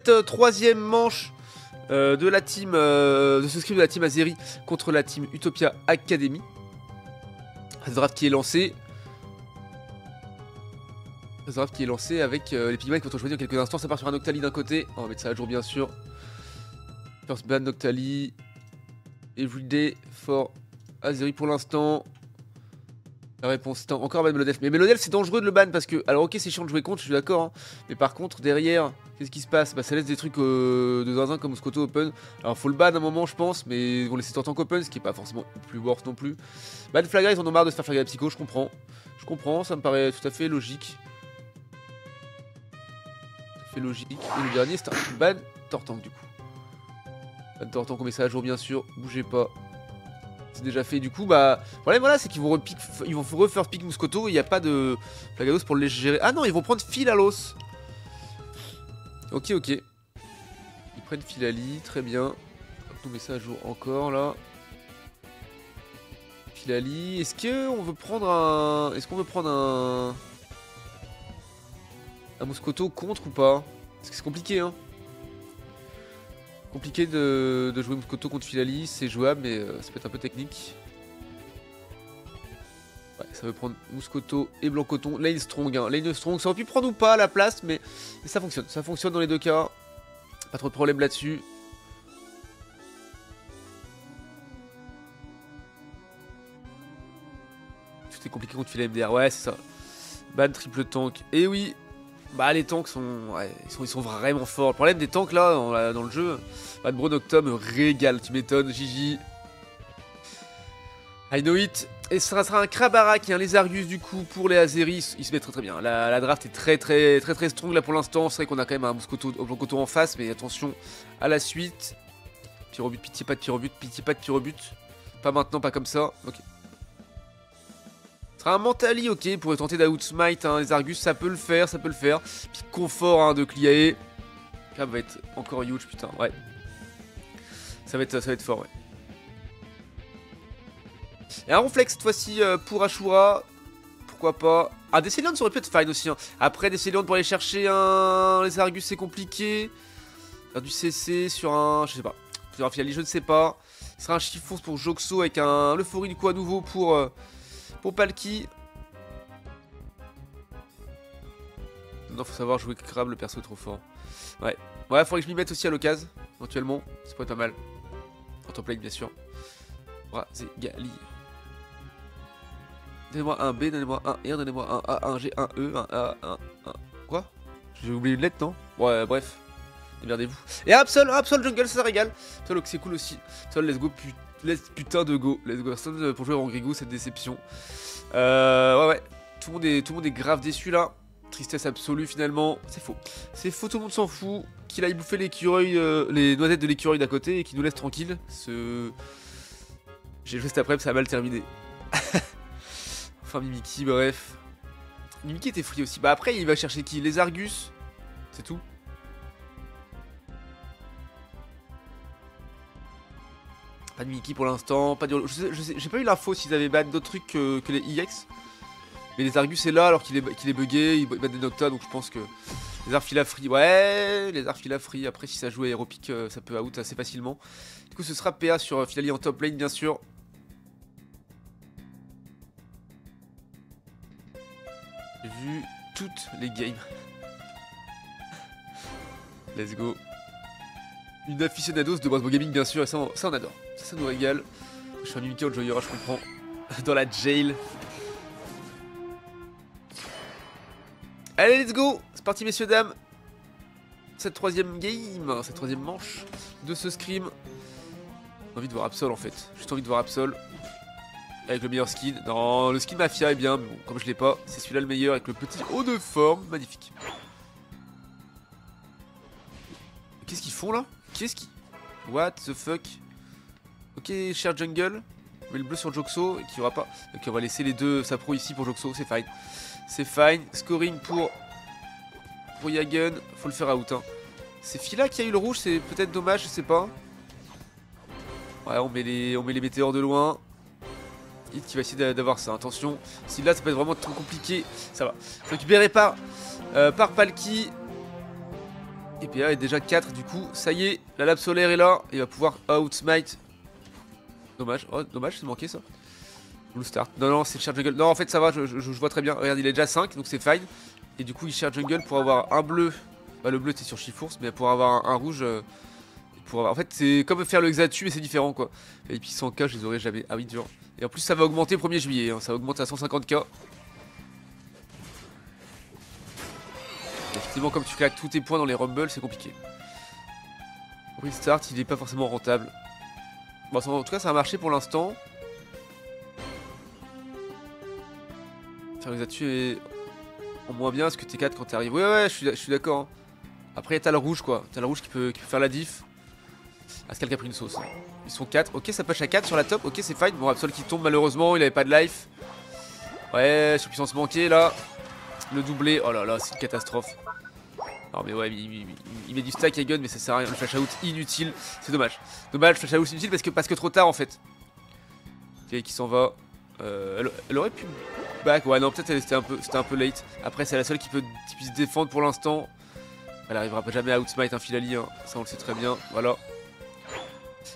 cette troisième manche de la team, de ce script de la team Azeri contre la team Utopia Academy. Ce draft qui est lancé. Ce draft qui est lancé avec les Pigmen qui vont choisir en quelques instants. Ça part sur un Noctali d'un côté. On va mettre ça à jour bien sûr. First ban Noctali. Everyday for Azeri pour l'instant. La réponse est encore ban Melodel. Mais Melodel c'est dangereux de le ban parce que... Alors ok c'est chiant de jouer contre, je suis d'accord. Hein, mais par contre derrière, qu'est-ce qui se passe? Bah ça laisse des trucs de zinzin comme Scoto Open. Alors faut le ban à un moment je pense. Mais ils vont laisser en tant qu'Open, ce qui est pas forcément plus worth non plus. Ban Flagra, ils en ont marre de se faire flagrer la psycho, je comprends. Je comprends, ça me paraît tout à fait logique. Tout à fait logique. Et le dernier c'est un ban Tortank du coup. Ban Tortank on met ça à jour bien sûr, bougez pas. C'est déjà fait du coup bah le problème voilà c'est qu'ils vont refirst pick Muscoto, il n'y a pas de Flagalos pour les gérer. Ah non ils vont prendre Philalos. Ok ils prennent Philali, très bien. On met ça à jour encore là. Philali, est-ce qu'on veut prendre un... Est-ce qu'on veut prendre un Muscoto contre ou pas? Parce que c'est compliqué hein. Compliqué de jouer Muscoto contre Philali, c'est jouable mais ça peut être un peu technique. Ouais, ça veut prendre Muscoto et Blancoton. Lane Strong, hein. Lane Strong, ça aurait pu prendre ou pas à la place, mais ça fonctionne dans les deux cas. Pas trop de problème là-dessus. Tout est compliqué contre Phila MDR, ouais c'est ça. Ban triple tank, et oui. Bah les tanks sont, ouais, ils sont vraiment forts. Le problème des tanks là dans le jeu, Ban Bronoctom me régale, tu m'étonnes, Gigi. I know it. Et ça sera un Krabarak et un Lézargus du coup pour les Azeris. Il se met très bien. La draft est très strong là pour l'instant. C'est vrai qu'on a quand même un Blancoton en face, mais attention à la suite. Pyrobut, pitié pas de Pyrobut, pitié pas de Pyrobut. Pas maintenant, pas comme ça. Ok. Ce sera un Mentali, ok, pour tenter d'outsmite hein, les Argus, ça peut le faire. Puis confort hein, de Cliae. Ça va être encore huge, putain, ouais. Ça va être fort, ouais. Et un Ronflex cette fois-ci pour Ashura. Pourquoi pas. Ah, Décélion ça aurait pu être fine aussi. Hein. Après, Décélion pour aller chercher les Argus, c'est compliqué. Faire du CC sur un. Je sais pas. Sur un Philali, je ne sais pas. Ce sera un Chiffon pour Joxo avec un Euphorie du coup à nouveau pour Palki. Non, faut savoir jouer Crab, le perso est trop fort. Ouais, faudrait que je m'y mette aussi à l'occasion, éventuellement. Ça pourrait être pas mal. En top lane, bien sûr. Brazegali. Donnez-moi un B, donnez-moi un R, donnez-moi un A, un G, un E, un A, un. Quoi? J'ai oublié une lettre, non? Ouais, bref. Démerdez-vous. Et Absol Jungle, ça régale. Absol, c'est cool aussi. Absol, let's go, putain de go. Let's go. Personne pour jouer en Grigou, cette déception. Ouais. Tout le monde est grave déçu là. Tristesse absolue finalement. C'est faux, tout le monde s'en fout. Qu'il aille bouffer l'écureuil, les noisettes de l'écureuil d'à côté et qu'il nous laisse tranquille. J'ai joué cet après-midi, ça a mal terminé. Enfin, Mimiki, bref. Mimiki était free aussi. Bah après, il va chercher qui? Les Argus. C'est tout. Pas de Mimiki pour l'instant. Pas de... J'ai pas eu l'info s'ils avaient ban d'autres trucs que les EX. Mais les Argus est là alors qu'il est bugué. Il bat des Nocta donc je pense que... Les Arfila free. Ouais, les Arfila free. Après, si ça joue aéropique, ça peut out assez facilement. Du coup, ce sera PA sur Philali en top lane, bien sûr. J'ai vu toutes les games. Let's go. Une aficionados de Brasbo Gaming, bien sûr, et ça on adore. Ça nous régale. Je suis un Mimiki, on le jouera, je comprends. Dans la jail. Allez, let's go. C'est parti, messieurs, dames. Cette troisième game, cette troisième manche de ce scrim. J'ai envie de voir Absol, en fait. Juste envie de voir Absol. Avec le meilleur skin. Non, le skin Mafia est bien, mais bon, comme je l'ai pas, c'est celui-là le meilleur avec le petit haut de forme. Magnifique. Qu'est-ce qu'ils font là? What the fuck? Ok, cher jungle. On met le bleu sur Joxo, qui aura pas. Ok, on va laisser les deux Sapro ici pour Joxo, c'est fine. C'est fine. Scoring pour Yagen. Faut le faire out. Hein. C'est Fila qui a eu le rouge, c'est peut-être dommage, je sais pas. Ouais, on met les météores de loin. Hit qui va essayer d'avoir ça. Attention, si là ça peut être vraiment trop compliqué. Ça va. C'est récupéré par Palki. Et PA est déjà 4 du coup, ça y est, la lame solaire est là, il va pouvoir outsmite. Dommage, oh dommage, c'est manqué ça. Blue start, non non c'est Share Jungle, non en fait ça va, je vois très bien, regarde il est déjà 5 donc c'est fine. Et du coup il Share Jungle pour avoir un bleu, bah le bleu c'était sur Shiforce, mais pour avoir un rouge, pour avoir... en fait c'est comme faire le Xatu mais c'est différent quoi. Et puis 100k je les aurais jamais, ah oui dur. Et en plus ça va augmenter le 1er juillet, hein. Ça va augmenter à 150k. Effectivement, comme tu claques tous tes points dans les rumbles, c'est compliqué. Free start, il est pas forcément rentable. Bon, en tout cas, ça a marché pour l'instant. Faire les là-dessus est en moins bien, parce que T4 quand t'arrives. Ouais, je suis d'accord. Hein. Après, t'as le rouge, quoi. T'as le rouge qui peut faire la diff. Ascal qui a pris une sauce. Hein. Ils sont 4. Ok, ça push à 4 sur la top. Ok, c'est fine. Bon, Absol qui tombe malheureusement, il avait pas de life. Ouais, sur puissance manquée là. Le doublé. Oh là là, c'est une catastrophe. Non mais ouais, il met du stack à gun mais ça sert à rien, le flash out inutile, c'est dommage. Dommage, flash out inutile parce que trop tard en fait. Ok, qui s'en va. Elle aurait pu back, ouais non peut-être c'était un peu late. Après c'est la seule qui puisse défendre pour l'instant. Elle arrivera pas jamais à outsmite un Filali, hein. Ça on le sait très bien, voilà.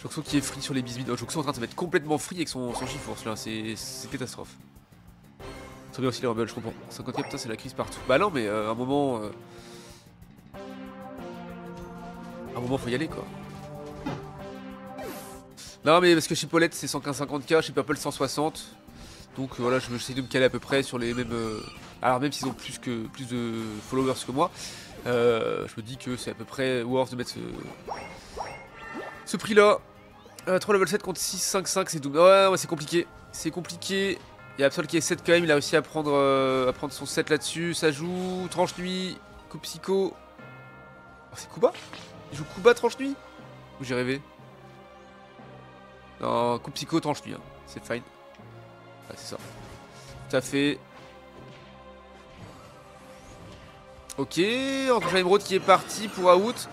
Joxo qui est free sur les bisbis. Oh, Joxo en train de se mettre complètement free avec son Shiforce là, c'est catastrophe. Très bien aussi les rebelles, je comprends. 50 putain c'est la crise partout. Bah non mais à un moment... À un moment faut y aller quoi. Non mais parce que chez Paulette c'est 150k, chez Purple 160. Donc voilà, j'essaie de me caler à peu près sur les mêmes... Alors même s'ils ont plus de followers que moi, je me dis que c'est à peu près worth de mettre ce prix là. 3 level 7 contre 6, 5, 5 c'est double. Ouais c'est compliqué. C'est compliqué. Il y a Absol qui est 7 quand même, il a réussi à prendre son 7 là-dessus. Ça joue, tranche nuit, coup psycho. Oh, c'est Kuba? Il joue Kuba tranche nuit? Ou j'ai rêvé? Non, coup psycho tranche nuit, hein. C'est fine. Ouais, c'est ça. Tout à fait. Ok, Antoine Emerald qui est parti pour out.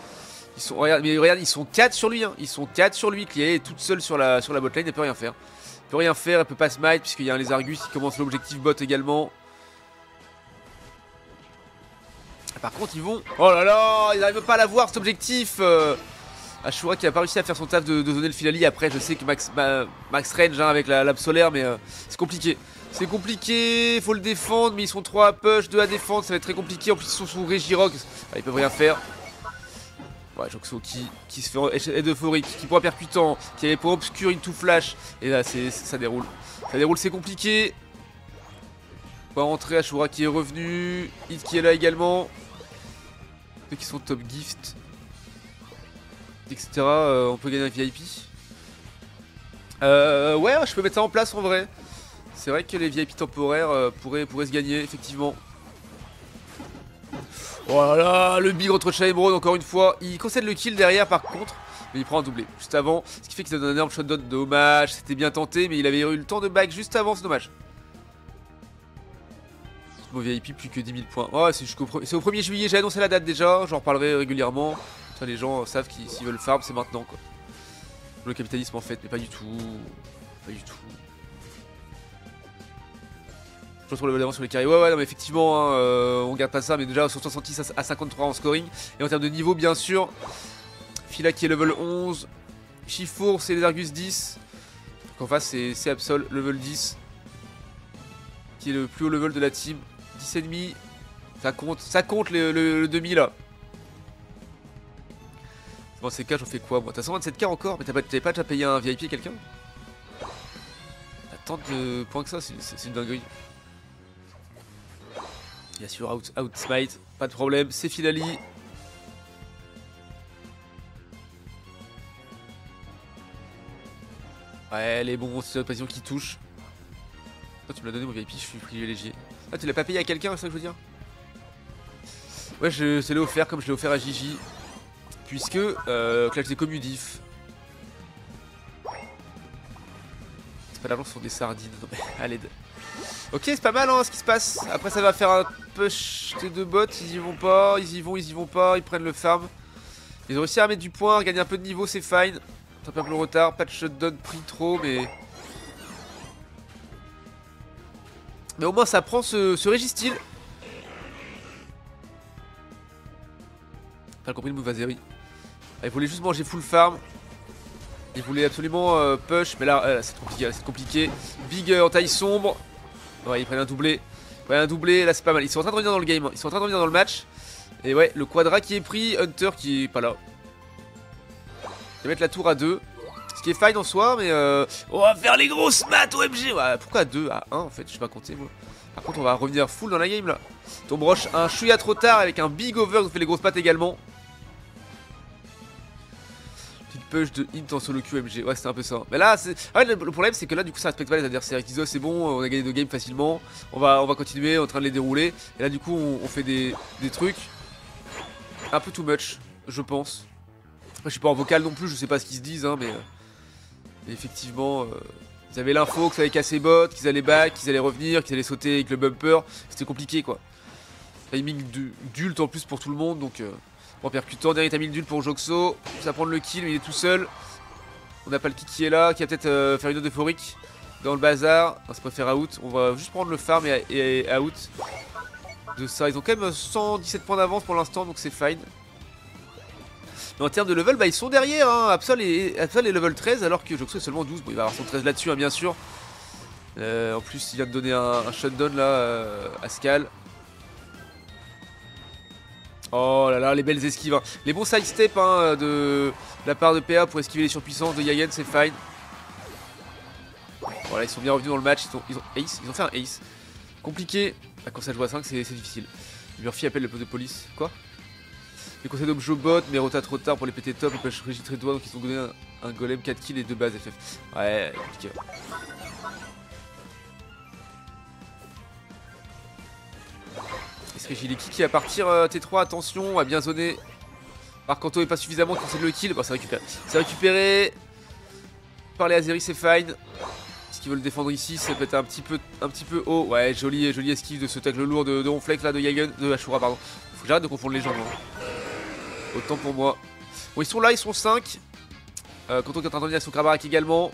Ils sont, regarde, ils sont 4 sur lui, hein. Ils sont 4 sur lui, qui est toute seule sur la botlane, elle peut rien faire. Elle peut rien faire, elle peut pas smite, puisqu'il y a un les Argus qui commence l'objectif bot également. Par contre ils vont... Oh là là, ils n'arrivent pas à l'avoir cet objectif. Ashura qui a pas réussi à faire son taf de donner le Filali. Après je sais que Max range hein, avec la lame solaire, mais c'est compliqué. C'est compliqué, faut le défendre, mais ils sont 3 à push, 2 à défendre, ça va être très compliqué. En plus ils sont sous Regirock, ils peuvent rien faire. Ouais, Joxo qui se fait aide euphorique, qui pourra percutant, qui avait pour obscure into flash. Et là ça déroule. Ça déroule, c'est compliqué. On va rentrer, Ashura qui est revenu, Hit qui est là également. Ceux qui sont top gift, etc. On peut gagner un VIP. Ouais, je peux mettre ça en place en vrai. C'est vrai que les VIP temporaires pourraient se gagner, effectivement. Voilà, le big entre Shaimron encore une fois. Il concède le kill derrière par contre, mais il prend un doublé juste avant. Ce qui fait qu'il a donné un énorme shotdown, dommage. C'était bien tenté, mais il avait eu le temps de back juste avant, c'est dommage. Mon VIP plus que 10 000 points. Oh, c'est au 1er juillet, j'ai annoncé la date déjà, j'en reparlerai régulièrement. Enfin, les gens savent qu'ils s'ils veulent farm, c'est maintenant quoi. Le capitalisme en fait, mais pas du tout. Pas du tout. Je retrouve le level d'avance sur les carrés. Ouais, non, mais effectivement, hein, on garde pas ça, mais déjà 66 à 53 en scoring. Et en termes de niveau, bien sûr, Fila qui est level 11. Shifour, c'est les Argus 10. Donc en face, c'est Absol, level 10. Qui est le plus haut level de la team. 10,5. Ça compte le demi là. Bon, ces cas, j'en fais quoi moi? T'as 127k encore? Mais t'avais pas déjà payé un VIP à quelqu'un? T'as tant de points que ça, c'est une dinguerie. Bien sûr, outsmite, pas de problème, c'est Filali. Ouais, les bons c'est l'occasion qui touche. Toi, tu me l'as donné mon VIP, je suis privilégié. Ah, tu l'as pas payé à quelqu'un, c'est ça que je veux dire? Ouais, je te l'ai offert comme je l'ai offert à Gigi. Puisque, Clash des Commudif. C'est pas l'argent sur des sardines, non mais à l'aide. Ok, c'est pas mal hein, ce qui se passe. Après ça va faire un push des deux bots, ils y vont pas, ils y vont pas, ils prennent le farm. Ils ont réussi à mettre du point, à gagner un peu de niveau, c'est fine. Un peu le retard, pas de shutdown pris trop, mais... Mais au moins ça prend ce Régistyle. Pas J'ai compris le move Azeri. Ah, il voulait juste manger full farm. Il voulait absolument push, mais là, c'est compliqué, c'est compliqué. Big en taille sombre. Ouais, ils prennent un doublé. Ils prennent un doublé, là c'est pas mal. Ils sont en train de revenir dans le game, ils sont en train de revenir dans le match. Et ouais, le quadra qui est pris, Hunter qui est pas là. Il va mettre la tour à 2. Ce qui est fine en soi, mais on va faire les grosses maths OMG. Ouais, pourquoi à 2? À 1 en fait, je sais pas compter moi. Par contre, on va revenir full dans la game là. Tombroche un chouïa trop tard avec un big over, on fait les grosses maths également. Petite push de hint en solo QMG, ouais, c'était un peu ça. Mais là, le problème, c'est que là, du coup, ça respecte pas les adversaires. Ils disent, oh, c'est bon, on a gagné 2 games facilement. On va continuer en train de les dérouler. Et là, du coup, on fait des trucs un peu too much, je pense. Après, je suis pas en vocal non plus, je sais pas ce qu'ils se disent, hein, mais effectivement, ils avaient l'info que ça allait casser bot, qu'ils allaient back, qu'ils allaient revenir, qu'ils allaient sauter avec le bumper. C'était compliqué quoi. Timing d'ult en plus pour tout le monde, donc bon, percutant, dernier timing d'ult pour Joxo. Ça va prendre le kill, mais il est tout seul. On n'a pas le kick qui est là, qui va peut-être faire une autre euphorique dans le bazar. On se préfère out. On va juste prendre le farm et out de ça. Ils ont quand même 117 points d'avance pour l'instant, donc c'est fine. Mais en termes de level, bah, ils sont derrière, hein. Absol est level 13 alors que Joxo est seulement 12. Bon, il va avoir son 13 là-dessus, hein, bien sûr. En plus, il vient de donner un shutdown là à Skal. Oh là là, les belles esquives, hein. Les bons side steps hein, de la part de PA pour esquiver les surpuissances de Yagen, c'est fine. Voilà, ils sont bien revenus dans le match, ils ont ace, ils ont fait un ace. Compliqué, quand ça joue à 5, c'est difficile. Murphy appelle le poste de police. Quoi? Les conseils d'Objo bot, mais rota trop tard pour les péter top, ils peuvent régir très doigt, donc ils ont donné un golem 4 kills et 2 bases FF. Ouais, compliqué. Est-ce qui va partir T3, attention, à bien zoner. Marcanto est pas suffisamment pour le kill. Bon, c'est récupéré. C'est récupéré par les Azeri, c'est fine. Est-ce qu'ils veulent défendre ici? Ça peut être un petit peu haut. Ouais, joli esquive de ce tacle lourd de Ronflex là, de Yagen, de Ashura, pardon. Faut que j'arrête de confondre les gens. Hein. Autant pour moi. Bon, ils sont là, ils sont 5. Kanto qui est en train de venir avec son Krabarak également.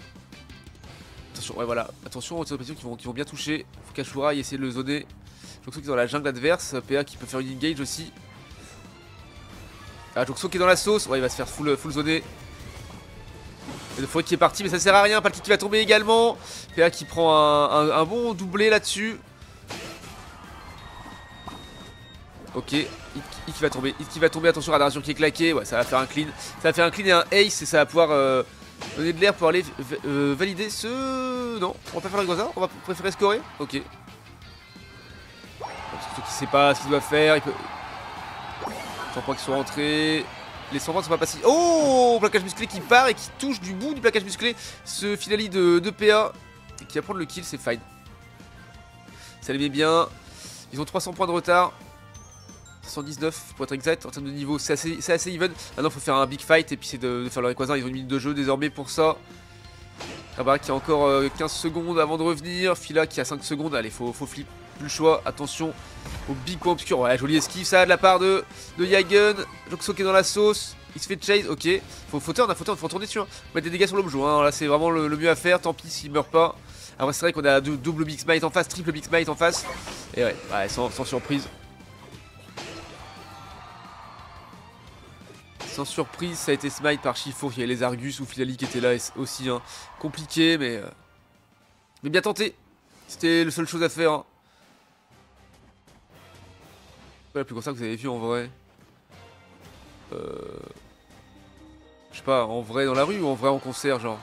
Attention, ouais, voilà. Attention aux oppositions qui vont bien toucher. Faut qu'Ashura essaie de le zoner. Joxo qui est dans la jungle adverse, PA qui peut faire une engage aussi. Ah, Joxo qui est dans la sauce, ouais il va se faire full zoner. Et le forêt qui est parti mais ça sert à rien, pas le kick qui va tomber également. PA qui prend un bon doublé là-dessus. Ok, hit qui va tomber, attention Radaration qui est claqué, ouais ça va faire un clean. Ça va faire un clean et un ace et ça va pouvoir donner de l'air pour aller valider ce... Non, on va pas faire le goza, on va préférer scorer. Ok. Qui sait pas ce qu'il doit faire, il peut... 100 points qui sont rentrés. Les 100 points ne sont pas passés. Oh, plaquage musclé qui part et qui touche du bout du plaquage musclé ce finali de PA qui va prendre le kill, c'est fine. Ça les met bien. Ils ont 300 points de retard. 119 pour être exact en termes de niveau, c'est assez even. Maintenant il faut faire un big fight et puis c'est de faire le Rayquaza. Ils ont une minute de jeu désormais pour ça. Krabarak qui a encore 15 secondes avant de revenir. Fila qui a 5 secondes. Allez, faut flip. Plus le choix, attention au big point obscur. Ouais, joli esquive ça de la part de Yagen. Joxo qui est dans la sauce, il se fait chase, ok. Faut turn, faut tourner dessus. Hein. Mettre des dégâts sur l'objet, hein. Là c'est vraiment le mieux à faire, tant pis s'il meurt pas. Après c'est vrai qu'on a double big smite en face, triple big smite en face. Et ouais, sans surprise. Sans surprise, ça a été smite par Chiffon. Il y avait les Argus ou Filali qui étaient là aussi. Hein. Compliqué, mais bien tenté. C'était la seule chose à faire. Hein. La plus concert que vous avez vu en vrai. Je sais pas, en vrai dans la rue ou en vrai en concert genre.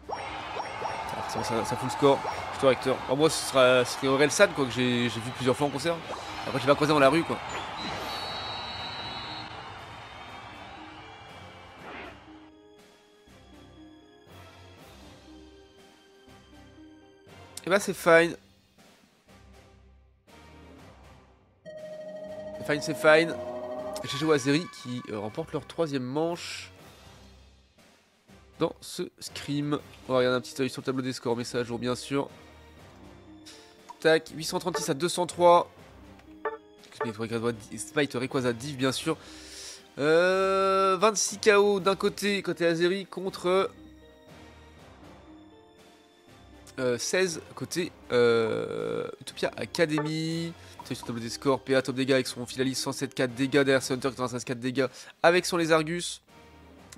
Ah, ça fout le score. Je suis acteur. Alors moi ce serait Orelsan quoi que j'ai vu plusieurs fois en concert. Après j'ai pas croisé dans la rue quoi. Et bah c'est fine. C'est fine. GG Azeri qui remporte leur 3ème manche dans ce scrim. On va regarder un petit œil sur le tableau des scores, mais ça à jour bien sûr. Tac, 836 à 203. Smite Rayquaza Div bien sûr. 26 KO d'un côté Azeri contre 16 côté Utopia Academy. Sur le tableau des scores, PA top dégâts avec son Philalis 107,4 dégâts, derrière c'est Hunter 96,4 dégâts avec son Les Argus.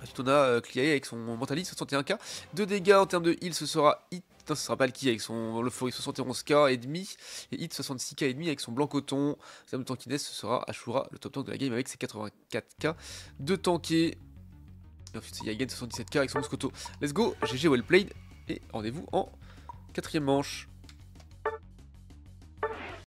Ensuite on a Cleary avec son Mentalis 61k. 2 dégâts en termes de heal, ce sera Hit. Non, ce sera pas le qui avec son Euphorie 71k et demi. Et Hit 66k et demi avec son Blanc Coton. En termes de tankiness, ce sera Ashura, le top tank de la game avec ses 84k de tanké. Et ensuite c'est Yagen 77k avec son Moscoto. Let's go, GG well played. Et rendez-vous en 4ème manche.